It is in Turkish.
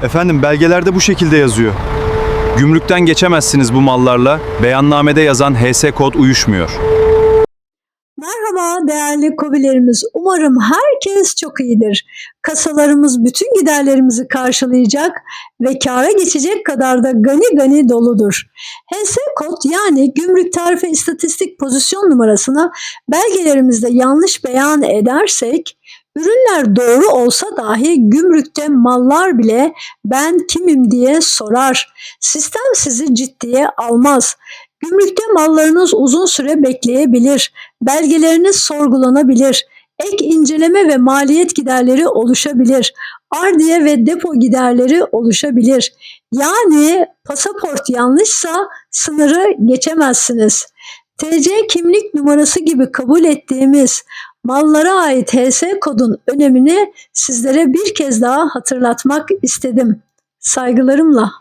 Efendim belgelerde bu şekilde yazıyor. Gümrükten geçemezsiniz bu mallarla. Beyannamede yazan HS kod uyuşmuyor. Merhaba değerli KOBİ'lerimiz. Umarım herkes çok iyidir. Kasalarımız bütün giderlerimizi karşılayacak ve kâra geçecek kadar da gani gani doludur. HS kod yani gümrük tarife istatistik pozisyon numarasını belgelerimizde yanlış beyan edersek, ürünler doğru olsa dahi gümrükte mallar bile ben kimim diye sorar. Sistem sizi ciddiye almaz. Gümrükte mallarınız uzun süre bekleyebilir, belgeleriniz sorgulanabilir, ek inceleme ve maliyet giderleri oluşabilir, ardiye ve depo giderleri oluşabilir. Yani pasaport yanlışsa sınırı geçemezsiniz. TC kimlik numarası gibi kabul ettiğimiz mallara ait HS kodun önemini sizlere bir kez daha hatırlatmak istedim. Saygılarımla.